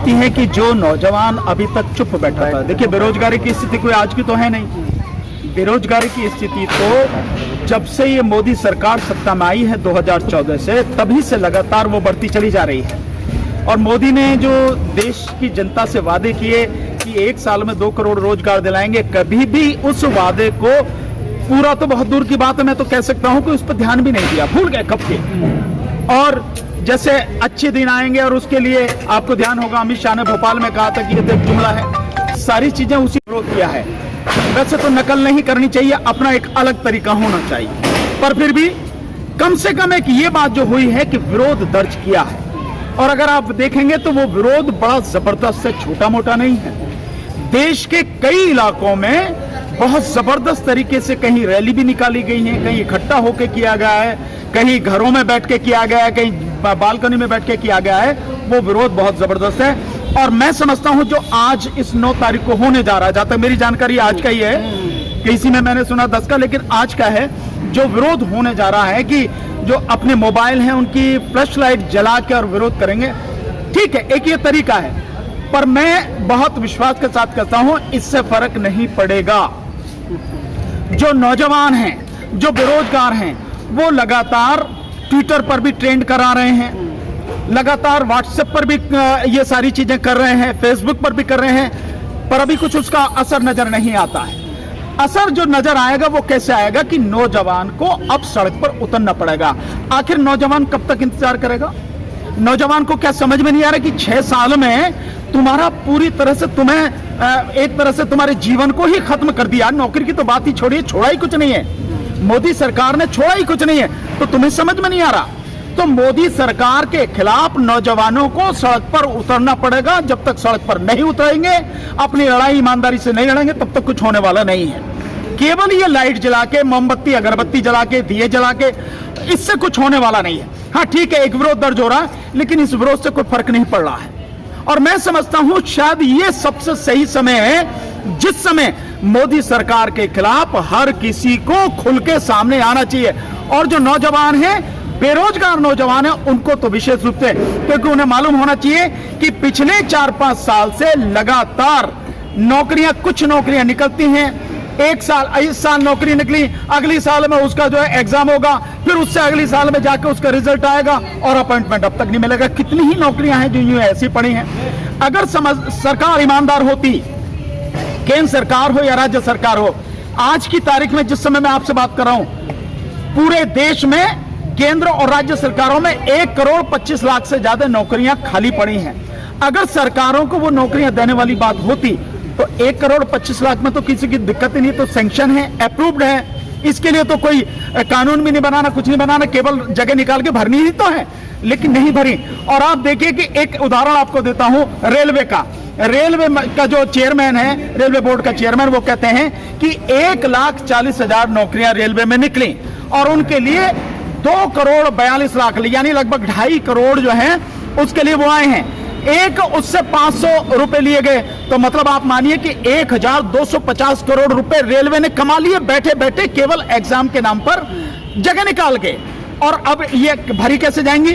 समझती हैं कि जो नौजवान अभी तक चुप बैठा था, देखिए बेरोजगारी की स्थिति कोई आज की तो है नहीं, बेरोजगारी की स्थिति तो जब से ये मोदी सरकार सत्ता में आई है 2014 से, तभी से लगातार वो बढ़ती चली जा रही है। और मोदी ने जो देश की जनता से वादे किए कि 1 साल में 2 करोड़ रोजगार दिलाएंगे, कभी भी उस वादे को पूरा तो बहुत दूर की बात है, मैं तो कह सकता हूं कि उस पर ध्यान भी नहीं दिया, भूल गए कब के। और जैसे अच्छे दिन आएंगे और उसके लिए आपको ध्यान होगा अमित शाह ने भोपाल में कहा था कि ये तो एक जुमला है, सारी चीजें उसी विरोध किया है। वैसे तो नकल नहीं करनी चाहिए, अपना एक अलग तरीका होना चाहिए, पर फिर भी कम से कम एक ये बात जो हुई है कि विरोध दर्ज किया है। और अगर आप देखेंगे तो वो विरोध बड़ा जबरदस्त है, छोटा मोटा नहीं है। देश के कई इलाकों में बहुत जबरदस्त तरीके से कहीं रैली भी निकाली गई है, कहीं इकट्ठा होकर किया गया है, कहीं घरों में बैठ के किया गया है, कहीं बालकनी में बैठ के किया गया है। वो विरोध बहुत जबरदस्त है। और मैं समझता हूं जो आज इस 9 तारीख को होने जा रहा है, जहां तक मेरी जानकारी आज का ही है, किसी में मैंने सुना 10 का, लेकिन आज का है, जो विरोध होने जा रहा है कि जो अपने मोबाइल हैं उनकी फ्लैश लाइट जला के और विरोध करेंगे। ठीक है, एक ये तरीका है, पर मैं बहुत विश्वास के साथ कहता हूं इससे फर्क नहीं पड़ेगा। जो नौजवान हैं, जो बेरोजगार हैं, वो लगातार ट्विटर पर भी ट्रेंड करा रहे हैं, लगातार व्हाट्सएप पर भी ये सारी चीजें कर रहे हैं, फेसबुक पर भी कर रहे हैं, पर अभी कुछ उसका असर नजर नहीं आता है। असर जो नजर आएगा वो कैसे आएगा कि नौजवान को अब सड़क पर उतरना पड़ेगा। आखिर नौजवान कब तक इंतजार करेगा? नौजवान को क्या समझ में नहीं आ रहा कि 6 साल में तुम्हारा पूरी तरह से तुम्हें एक तरह से तुम्हारे जीवन को ही खत्म कर दिया। नौकरी की तो बात ही छोड़िए, छोड़ा ही कुछ नहीं है, मोदी सरकार ने छोड़ा ही कुछ नहीं है, तो तुम्हें समझ में नहीं आ रहा। तो मोदी सरकार के खिलाफ नौजवानों को सड़क पर उतरना पड़ेगा। जब तक सड़क पर नहीं उतरेंगे, अपनी लड़ाई ईमानदारी से नहीं लड़ेंगे, तब तक कुछ होने वाला नहीं है। केवल ये लाइट जला के, मोमबत्ती अगरबत्ती जला के, दिए जला के, इससे कुछ होने वाला नहीं है। हाँ ठीक है, एक विरोध दर्ज हो रहा है, लेकिन इस विरोध से कोई फर्क नहीं पड़ रहा है। और मैं समझता हूं शायद ये सबसे सही समय है जिस समय मोदी सरकार के खिलाफ हर किसी को खुल के सामने आना चाहिए। और जो नौजवान हैं, बेरोजगार नौजवान हैं, उनको तो विशेष रूप से, क्योंकि उन्हें मालूम होना चाहिए कि पिछले 4-5 साल से लगातार नौकरियां, कुछ नौकरियां निकलती हैं। इस साल नौकरी निकली, अगली साल में उसका जो है एग्जाम होगा, फिर उससे अगली साल में जाकर उसका रिजल्ट आएगा और अपॉइंटमेंट अब तक नहीं मिलेगा। कितनी ही नौकरियां हैं जो यूं ऐसी पड़ी हैं। अगर सरकार ईमानदार होती, केंद्र सरकार हो या राज्य सरकार हो, आज की तारीख में जिस समय मैं आपसे बात कर रहा हूं, पूरे देश में केंद्र और राज्य सरकारों में 1 करोड़ 25 लाख से ज्यादा नौकरियां खाली पड़ी हैं। अगर सरकारों को वो नौकरियां देने वाली बात होती तो 1 करोड़ 25 लाख में तो किसी की दिक्कत ही नहीं, तो सैंक्शन है, अप्रूव्ड है। इसके लिए तो कोई कानून भी नहीं बनाना, कुछ नहीं बनाना, केवल जगह निकाल के भरनी ही तो है, लेकिन नहीं भरी। और आप देखिए कि एक उदाहरण आपको देता हूं रेलवे का। रेलवे का जो चेयरमैन है, रेलवे बोर्ड का चेयरमैन, वो कहते हैं कि 1,40,000 नौकरियां रेलवे में निकली और उनके लिए 2 करोड़ 42 लाख, यानी लगभग 2.5 करोड़ जो है उसके लिए वो आए हैं। एक उससे 500 रुपए लिए गए, तो मतलब आप मानिए कि 1,250 करोड़ रुपए रेलवे ने कमा लिए बैठे बैठे, केवल एग्जाम के नाम पर जगह निकाल के। और अब ये भरी कैसे जाएंगी?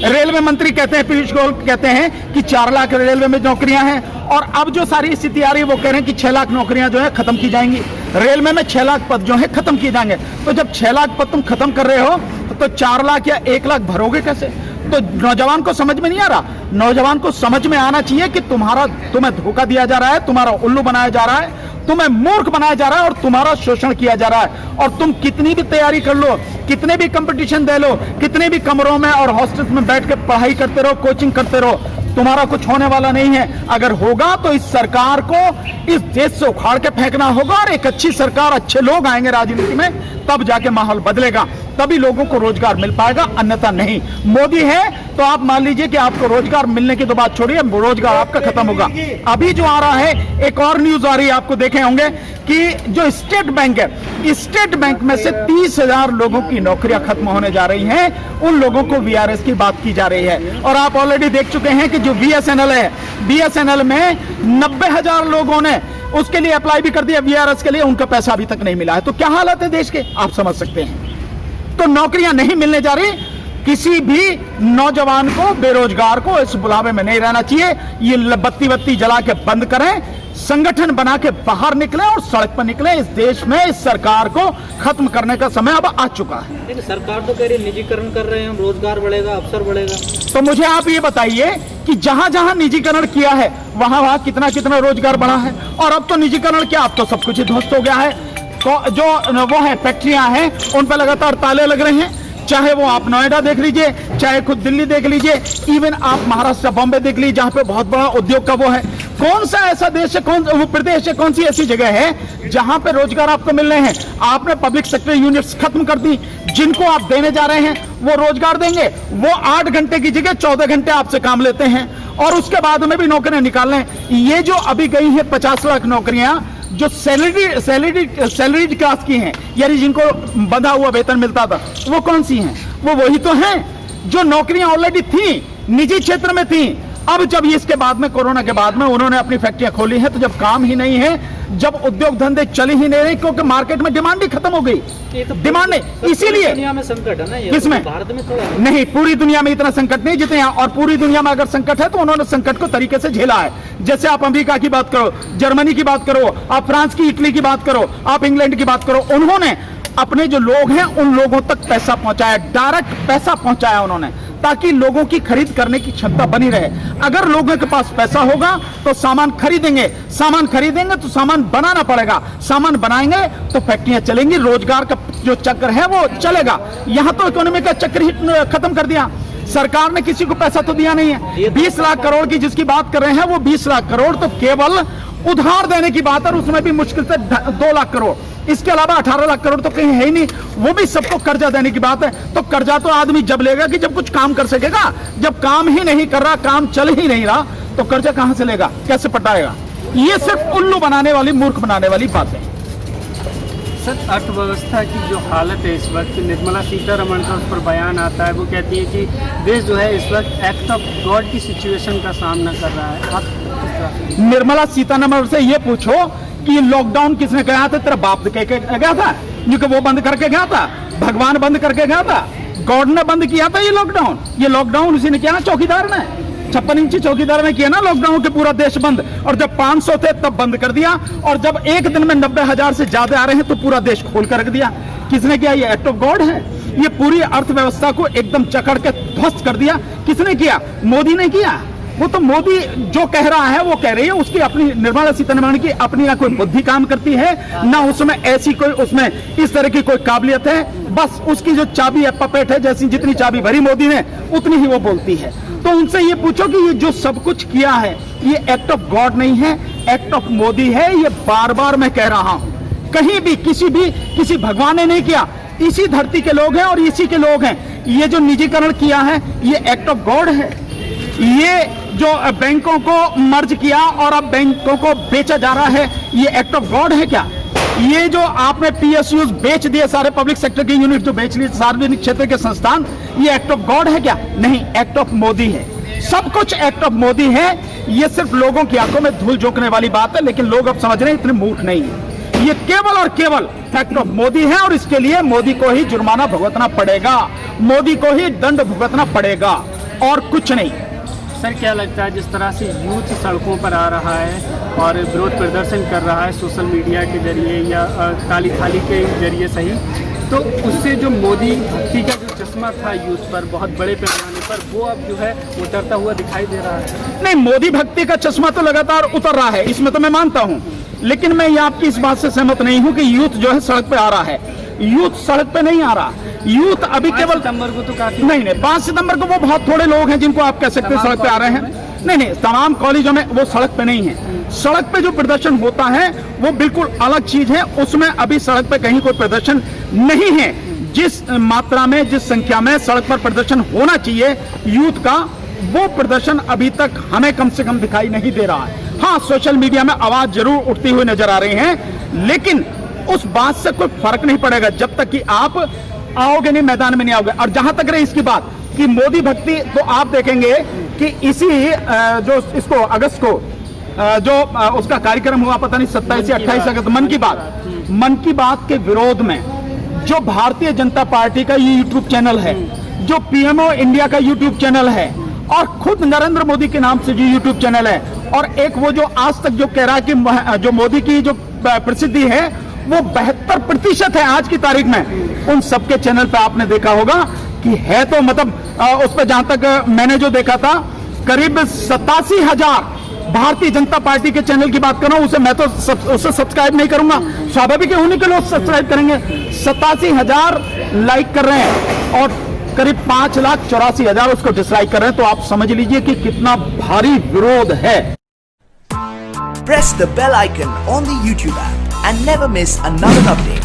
रेलवे मंत्री कहते हैं, पीयूष गोयल कहते हैं कि 4 लाख रेलवे में नौकरियां हैं, और अब जो सारी स्थिति आ रही है वो कह रहे हैं कि 6 लाख नौकरियां जो है खत्म की जाएंगी। रेलवे में 6 लाख पद जो है खत्म किए जाएंगे। तो जब 6 लाख पद तुम खत्म कर रहे हो तो 4 लाख या 1 लाख भरोगे कैसे? तो नौजवान को समझ में नहीं आ रहा। नौजवान को समझ में आना चाहिए कि तुम्हें धोखा दिया जा रहा है, तुम्हारा उल्लू बनाया जा रहा है, तुम्हें मूर्ख बनाया जा रहा है और तुम्हारा शोषण किया जा रहा है। और तुम कितनी भी तैयारी कर लो, कितने भी कंपटीशन दे लो, कितने भी कमरों में और हॉस्टल्स में बैठ के पढ़ाई करते रहो, कोचिंग करते रहो, तुम्हारा कुछ होने वाला नहीं है। अगर होगा तो इस सरकार को इस देश से उखाड़ के फेंकना होगा, और एक अच्छी सरकार, अच्छे लोग आएंगे राजनीति में, तब जाके माहौल बदलेगा, तभी लोगों को रोजगार मिल पाएगा, अन्यथा नहीं। मोदी है तो आप मान लीजिए कि आपको रोजगार मिलने की तो बात छोड़िए, रोजगार आपका खत्म होगा। अभी जो आ रहा है, एक और न्यूज आ रही है, आपको देखे होंगे कि जो स्टेट बैंक है, स्टेट बैंक में से 30,000 लोगों की नौकरियां खत्म होने जा रही हैं। उन लोगों को वीआरएस की बात की जा रही है। और आप ऑलरेडी देख चुके हैं कि जो बीएसएनएल है, बीएसएनएल में 90,000 लोगों ने उसके लिए अप्लाई भी कर दिया वीआरएस के लिए, उनका पैसा अभी तक नहीं मिला है। तो क्या हालत है देश के, आप समझ सकते हैं। तो नौकरियां नहीं मिलने जा रही, किसी भी नौजवान को, बेरोजगार को इस बुलावे में नहीं रहना चाहिए। ये बत्ती जला के बंद करें, संगठन बना के बाहर निकले और सड़क पर निकले। इस देश में इस सरकार को खत्म करने का समय अब आ चुका है। लेकिन सरकार तो कह रही है निजीकरण कर रहे हैं हम, रोजगार बढ़ेगा, अवसर बढ़ेगा। तो मुझे आप ये बताइए कि जहां जहां निजीकरण किया है वहां वहां कितना कितना रोजगार बढ़ा है। और अब तो निजीकरण क्या, अब तो सब कुछ ही ध्वस्त हो गया है। तो जो वो है फैक्ट्रियां हैं उन पर लगातार ताले लग रहे हैं। चाहे वो आप नोएडा देख लीजिए, चाहे खुद दिल्ली देख लीजिए, इवन आप महाराष्ट्र बॉम्बे देख लीजिए, जहां पे बहुत बड़ा उद्योग का वो है। कौन सा ऐसा देश है, कौन वो प्रदेश है, कौन सी ऐसी जगह है जहां पे रोजगार आपको मिल रहे हैं? आपने पब्लिक सेक्टर यूनिट्स खत्म कर दी। जिनको आप देने जा रहे हैं वो रोजगार देंगे, वो 8 घंटे की जगह 14 घंटे आपसे काम लेते हैं और उसके बाद में भी नौकरियां निकाल रहे हैं। ये जो अभी गई है 50 लाख नौकरियां जो सैलरीड क्लास की हैं, यानी जिनको बंधा हुआ वेतन मिलता था, वो कौन सी हैं? वो वही तो हैं जो नौकरियां ऑलरेडी थी, निजी क्षेत्र में थी। अब जब इसके बाद में, कोरोना के बाद में उन्होंने अपनी फैक्ट्रियां खोली हैं, तो जब काम ही नहीं है, जब उद्योग धंधे चले ही नहीं रहे, क्योंकि मार्केट में डिमांड ही खत्म हो गई। डिमांड नहीं, इसीलिए दुनिया में संकट है ना। किसमें? भारत में थोड़ा नहीं, पूरी दुनिया में इतना संकट नहीं जितने यहाँ। और पूरी दुनिया में अगर संकट है तो उन्होंने संकट को तरीके से झेला है। जैसे आप अमेरिका की बात करो, जर्मनी की बात करो, आप फ्रांस की, इटली की बात करो, आप इंग्लैंड की बात करो, उन्होंने अपने जो लोग हैं उन लोगों तक पैसा पहुंचाया, डायरेक्ट पैसा पहुंचाया उन्होंने, ताकि लोगों की खरीद करने की क्षमता बनी रहे। अगर लोगों के पास पैसा होगा तो सामान खरीदेंगे, सामान खरीदेंगे तो सामान बनाना पड़ेगा, सामान बनाएंगे तो फैक्ट्रियां चलेंगी, रोजगार का जो चक्र है वो चलेगा। यहां तो इकोनॉमी का चक्र ही खत्म कर दिया। सरकार ने किसी को पैसा तो दिया नहीं है। 20 लाख करोड़ की जिसकी बात कर रहे हैं, वो 20 लाख करोड़ तो केवल उधार देने की बात है, और उसमें भी मुश्किल से 2 लाख करोड़। इसके अलावा 18 लाख करोड़ तो कहीं है ही नहीं, वो भी सबको कर्जा देने की बात है। तो कर्जा तो आदमी जब लेगा कि जब कुछ काम कर सकेगा। जब काम ही नहीं कर रहा, काम चल ही नहीं रहा, तो कर्जा कहां से लेगा, कैसे पटाएगा? ये सिर्फ उल्लू बनाने वाली, मूर्ख बनाने वाली बात है। सर, अर्थव्यवस्था की जो हालत है इस वक्त, निर्मला सीतारमण का उस पर बयान आता है, वो कहती है कि देश जो है इस वक्त एक्ट ऑफ गॉड की सिचुएशन का सामना कर रहा है। आप निर्मला सीतारमण से ये पूछो कि लॉकडाउन किसने कहा था? तेरा बाप कह के गया था, क्योंकि वो बंद करके गया था, भगवान बंद करके गया था, गॉड ने बंद किया था ये लॉकडाउन। ये लॉकडाउन उसी ने किया ना, चौकीदार ने, 56 इंची चौकीदार ने किया ना लॉकडाउन के पूरा देश बंद। और जब 500 थे तब बंद कर दिया, और जब एक दिन में 90,000 से ज्यादा आ रहे हैं तो पूरा देश खोल कर रख दिया। किसने किया? ये एक्ट ऑफ गॉड है। ये पूरी अर्थव्यवस्था को एकदम जकड़ के ध्वस्त कर दिया। किसने किया? मोदी ने किया। वो तो मोदी जो कह रहा है वो कह रही है, उसकी अपनी, निर्मला सीतारमण की अपनी ना कोई बुद्धि काम करती है, ना उसमें ऐसी कोई, उसमें इस तरह की कोई काबिलियत है। बस उसकी जो चाबी है, पपेट है, जैसी जितनी चाबी भरी मोदी ने उतनी ही वो बोलती है। तो उनसे ये पूछो कि ये जो सब कुछ किया है ये एक्ट ऑफ गॉड नहीं है, एक्ट ऑफ मोदी है। ये बार बार मैं कह रहा हूं, कहीं भी किसी भगवान ने नहीं किया, इसी धरती के लोग हैं और इसी के लोग हैं। ये जो निजीकरण किया है ये एक्ट ऑफ गॉड है। ये जो बैंकों को मर्ज किया और अब बैंकों को बेचा जा रहा है, ये एक्ट ऑफ गॉड है क्या? ये जो आपने पीएसयूज बेच दिए, सारे पब्लिक सेक्टर के यूनिट जो बेच लिए, सार्वजनिक क्षेत्र के संस्थान, ये एक्ट ऑफ गॉड है क्या? नहीं, एक्ट ऑफ मोदी है। सब कुछ एक्ट ऑफ मोदी है। ये सिर्फ लोगों की आंखों में धूल झोंकने वाली बात है, लेकिन लोग अब समझ रहे हैं इतने मूर्ख नहीं है। ये केवल और केवल एक्ट ऑफ मोदी है, और इसके लिए मोदी को ही जुर्माना भुगतना पड़ेगा, मोदी को ही दंड भुगतना पड़ेगा, और कुछ नहीं। सर, क्या लगता है जिस तरह से यूथ सड़कों पर आ रहा है और विरोध प्रदर्शन कर रहा है सोशल मीडिया के जरिए या काली थाली के जरिए सही, तो उससे जो मोदी भक्ति का जो चश्मा था यूथ पर बहुत बड़े पैमाने पर, वो अब जो है उतरता हुआ दिखाई दे रहा है? नहीं, मोदी भक्ति का चश्मा तो लगातार उतर रहा है, इसमें तो मैं मानता हूं, लेकिन मैं ये आपकी इस बात से सहमत नहीं हूं कि यूथ जो है सड़क पे आ रहा है। यूथ सड़क पे नहीं आ रहा। यूथ अभी केवल 5 सितंबर को तो काफी नहीं, 5 सितंबर को वो बहुत थोड़े लोग हैं जिनको आप कह सकते हैं सड़क पे आ रहे हैं। नहीं, तमाम कॉलेजों में वो सड़क पे नहीं है। सड़क पे जो प्रदर्शन होता है वो बिल्कुल अलग चीज है, उसमें अभी सड़क पे कहीं कोई प्रदर्शन नहीं है। जिस मात्रा में, जिस संख्या में सड़क पर प्रदर्शन होना चाहिए यूथ का, वो प्रदर्शन अभी तक हमें कम से कम दिखाई नहीं दे रहा है। हाँ, सोशल मीडिया में आवाज जरूर उठती हुई नजर आ रही है, लेकिन उस बात से कोई फर्क नहीं पड़ेगा जब तक कि आप आओगे नहीं, मैदान में नहीं आओगे। और जहां तक रही इसकी बात कि मोदी भक्ति, तो आप देखेंगे कि इसी जो इसको अगस्त को जो उसका कार्यक्रम हुआ, पता नहीं 27 या 28 अगस्त, मन की बात के विरोध में जो भारतीय जनता पार्टी का ये यूट्यूब चैनल है, जो पीएमओ इंडिया का यूट्यूब चैनल है और खुद नरेंद्र मोदी के नाम से जो यूट्यूब चैनल है, और एक वो जो आज तक जो कह रहा है कि जो मोदी की जो प्रसिद्धि है वो 72% है आज की तारीख में, उन सबके चैनल पे आपने देखा होगा कि है तो मतलब उस पर जहां तक मैंने जो देखा था करीब 87,000 भारतीय जनता पार्टी के चैनल की बात कर रहा हूं, उसे मैं तो उसे सब्सक्राइब नहीं करूंगा, स्वाभाविक है उन्हीं के लोग सब्सक्राइब करेंगे। 87,000 लाइक कर रहे हैं और करीब 5,84,000 उसको डिसलाइक कर रहे हैं, तो आप समझ लीजिए कि कितना भारी विरोध है। Press the bell icon on the YouTube app and never miss another update.